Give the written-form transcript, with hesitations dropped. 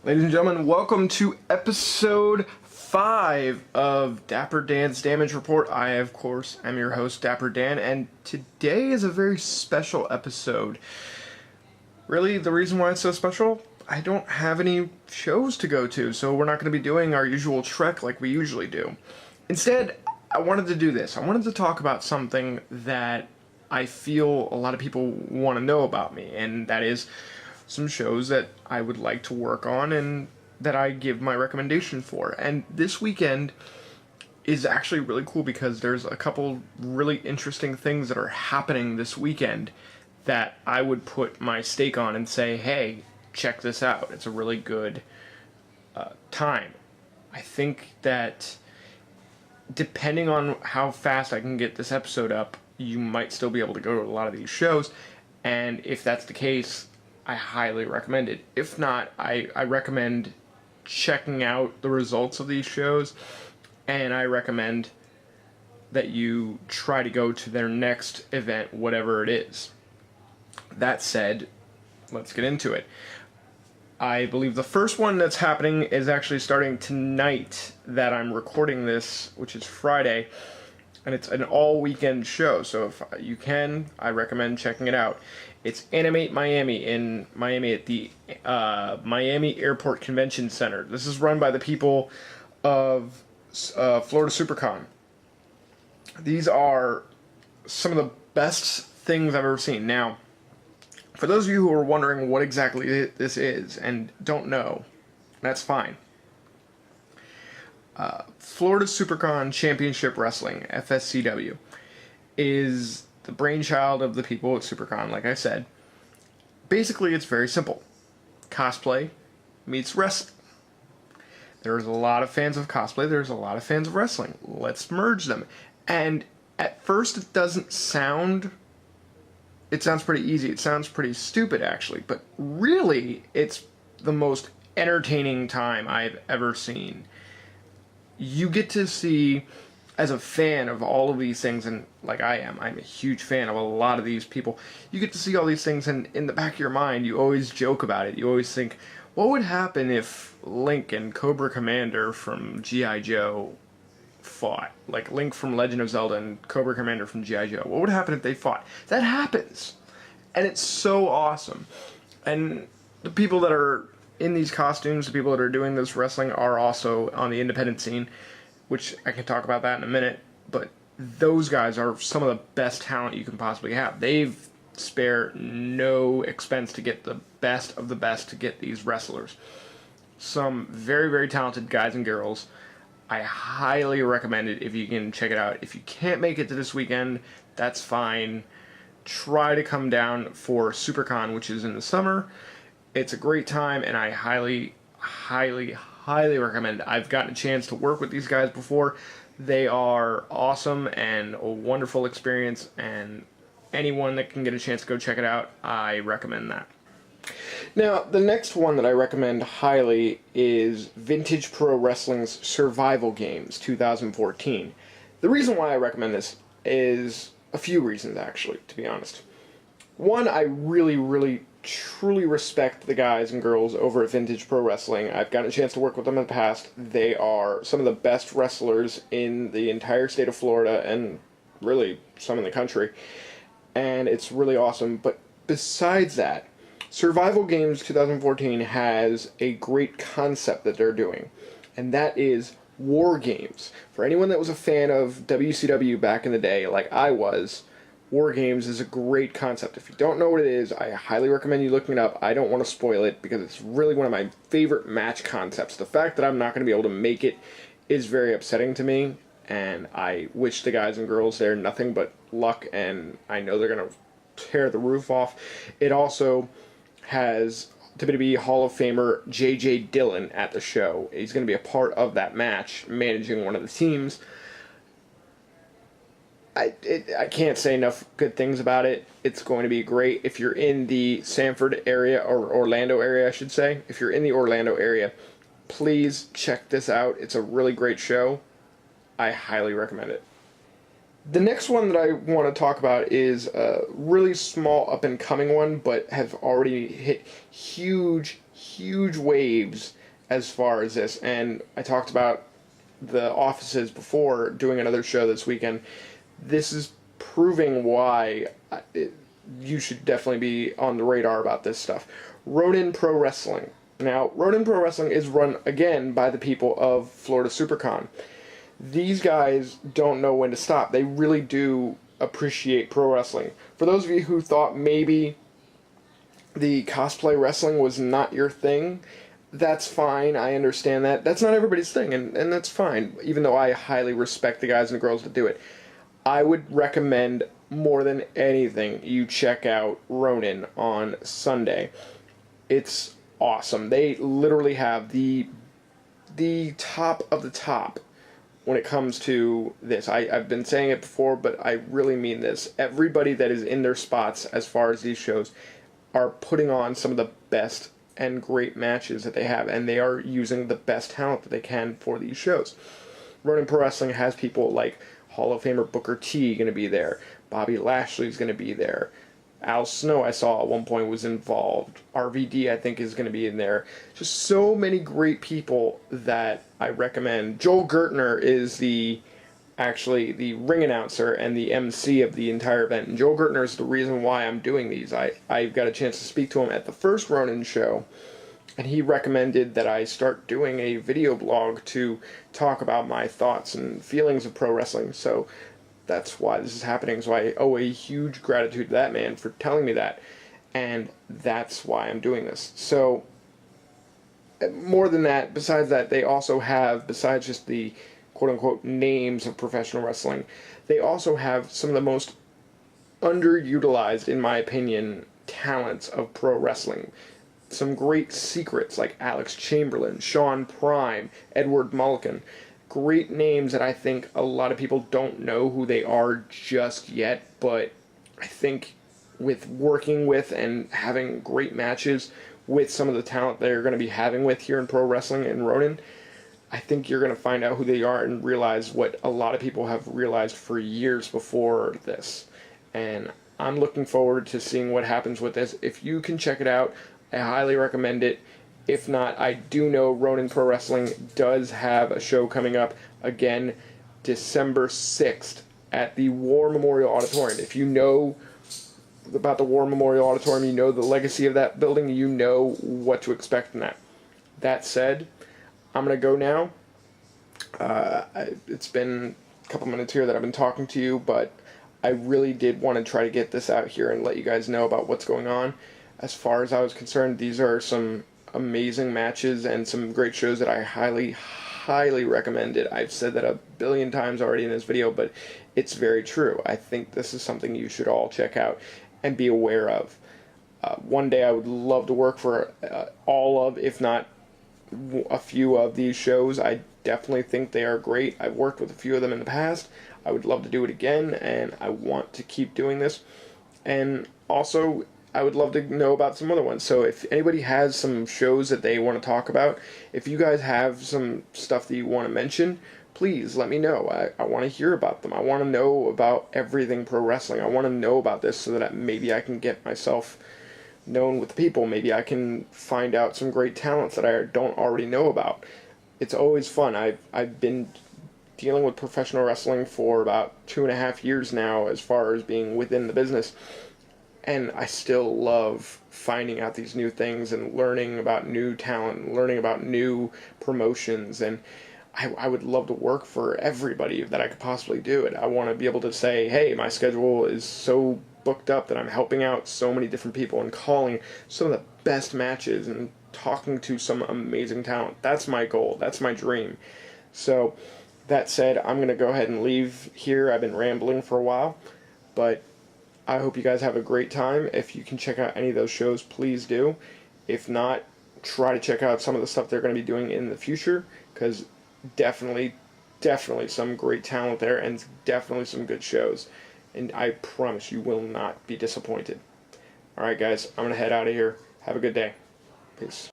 Ladies and gentlemen, welcome to episode 5 of Dapper Dan's Damage Report. I, of course, am your host, Dapper Dan, and today is a very special episode. Really, the reason why it's so special? I don't have any shows to go to, so we're not going to be doing our usual trek like we usually do. Instead, I wanted to do this. I wanted to talk about something that I feel a lot of people want to know about me, and that is some shows that I would like to work on and that I give my recommendation for. And this weekend is actually really cool because there's a couple really interesting things that are happening this weekend that I would put my stake on and say, hey, check this out. It's a really good time. I think that depending on how fast I can get this episode up, you might still be able to go to a lot of these shows. And if that's the case, I highly recommend it. If not, I recommend checking out the results of these shows, and I recommend that you try to go to their next event, whatever it is. That said, let's get into it. I believe the first one that's happening is actually starting tonight that I'm recording this, which is Friday, and it's an all-weekend show, so if you can, I recommend checking it out. It's Animate Miami in Miami at the Miami Airport Convention Center. This is run by the people of Florida SuperCon. These are some of the best things I've ever seen. Now, for those of you who are wondering what exactly this is and don't know, that's fine. Florida SuperCon Championship Wrestling, FSCW, is the brainchild of the people at SuperCon, like I said. Basically, it's very simple. Cosplay meets wrestling. There's a lot of fans of cosplay, there's a lot of fans of wrestling. Let's merge them. And at first it doesn't sound... It sounds pretty easy, it sounds pretty stupid actually, but really it's the most entertaining time I've ever seen. You get to see, as a fan of all of these things, and like I'm a huge fan of a lot of these people, you get to see all these things, and in the back of your mind, you always joke about it. You always think, what would happen if Link and Cobra Commander from G.I. Joe fought? Like Link from Legend of Zelda and Cobra Commander from G.I. Joe. What would happen if they fought? That happens. And it's so awesome. And the people that are in these costumes, the people that are doing this wrestling, are also on the independent scene, which I can talk about that in a minute, but those guys are some of the best talent you can possibly have. They've spared no expense to get the best of the best to get these wrestlers. Some very, very talented guys and girls. I highly recommend it if you can check it out. If you can't make it to this weekend, that's fine. Try to come down for SuperCon, which is in the summer. It's a great time, and I highly, highly, highly recommend it. I've gotten a chance to work with these guys before. They are awesome and a wonderful experience, and anyone that can get a chance to go check it out, I recommend that. Now, the next one that I recommend highly is Vintage Pro Wrestling's Survival Games 2014. The reason why I recommend this is a few reasons, actually, to be honest. One, I really, really, truly respect the guys and girls over at Vintage Pro Wrestling. I've gotten a chance to work with them in the past. They are some of the best wrestlers in the entire state of Florida, and really some in the country. And it's really awesome. But besides that, Survival Games 2014 has a great concept that they're doing, and that is war games. For anyone that was a fan of WCW back in the day, like I was, war games is a great concept. If you don't know what it is, I highly recommend you looking it up. I don't want to spoil it because it's really one of my favorite match concepts. The fact that I'm not going to be able to make it is very upsetting to me, and I wish the guys and girls there nothing but luck, and I know they're going to tear the roof off. It also has WWE Hall of Famer J.J. Dillon at the show. He's going to be a part of that match, managing one of the teams. I can't say enough good things about it. It's going to be great. If you're in the Sanford area, or Orlando area, I should say. If you're in the Orlando area, please check this out. It's a really great show. I highly recommend it. The next one that I want to talk about is a really small up and coming one, but have already hit huge waves as far as this. And I talked about the offices before doing another show this weekend. This is proving why you should definitely be on the radar about this stuff. Ronin Pro Wrestling. Now, Ronin Pro Wrestling is run again by the people of Florida SuperCon. These guys don't know when to stop. They really do appreciate pro wrestling. For those of you who thought maybe the cosplay wrestling was not your thing, that's fine. I understand that. That's not everybody's thing, and that's fine, even though I highly respect the guys and girls that do it. I would recommend more than anything you check out Ronin on Sunday. It's awesome. They literally have the top of the top when it comes to this. I've been saying it before, but I really mean this. Everybody that is in their spots as far as these shows are putting on some of the best and great matches that they have, and they are using the best talent that they can for these shows. Ronin Pro Wrestling has people like Hall of Famer Booker T going to be there. Bobby Lashley's going to be there. Al Snow, I saw at one point, was involved. RVD, I think, is going to be in there. Just so many great people that I recommend. Joel Gertner is actually the ring announcer and the MC of the entire event. And Joel Gertner is the reason why I'm doing these. I got a chance to speak to him at the first Ronin show, and he recommended that I start doing a video blog to talk about my thoughts and feelings of pro wrestling. So that's why this is happening. So I owe a huge gratitude to that man for telling me that, and that's why I'm doing this. So more than that, besides that, they also have, besides just the quote-unquote names of professional wrestling, they also have some of the most underutilized, in my opinion, talents of pro wrestling. Some great secrets like Alex Chamberlain, Sean Prime, Edward Mulligan. Great names that I think a lot of people don't know who they are just yet, but I think with working with and having great matches with some of the talent they're going to be having with here in pro wrestling and Ronin, I think you're going to find out who they are and realize what a lot of people have realized for years before this. And I'm looking forward to seeing what happens with this. If you can check it out, I highly recommend it. If not, I do know Ronin Pro Wrestling does have a show coming up again December 6th at the War Memorial Auditorium. If you know about the War Memorial Auditorium, you know the legacy of that building, you know what to expect from that. That said, I'm going to go now. It's been a couple minutes here that I've been talking to you, but I really did want to try to get this out here and let you guys know about what's going on. As far as I was concerned, these are some amazing matches and some great shows that I highly recommend it. I've said that a billion times already in this video, but it's very true. I think this is something you should all check out and be aware of. One day I would love to work for all of, if not a few of these shows. I definitely think they are great. I've worked with a few of them in the past. I would love to do it again, and I want to keep doing this. And also, I would love to know about some other ones. So if anybody has some shows that they want to talk about, if you guys have some stuff that you want to mention, please let me know. I want to hear about them. I want to know about everything pro wrestling. I want to know about this so that maybe I can get myself known with the people. Maybe I can find out some great talents that I don't already know about. It's always fun. I've been dealing with professional wrestling for about 2.5 years now as far as being within the business. And I still love finding out these new things and learning about new talent, learning about new promotions. And I would love to work for everybody that I could possibly do it. I want to be able to say, hey, my schedule is so booked up that I'm helping out so many different people and calling some of the best matches and talking to some amazing talent. That's my goal. That's my dream. So that said, I'm going to go ahead and leave here. I've been rambling for a while, but I hope you guys have a great time. If you can check out any of those shows, please do. If not, try to check out some of the stuff they're going to be doing in the future, because definitely some great talent there and definitely some good shows. And I promise you will not be disappointed. Alright guys, I'm going to head out of here. Have a good day. Peace.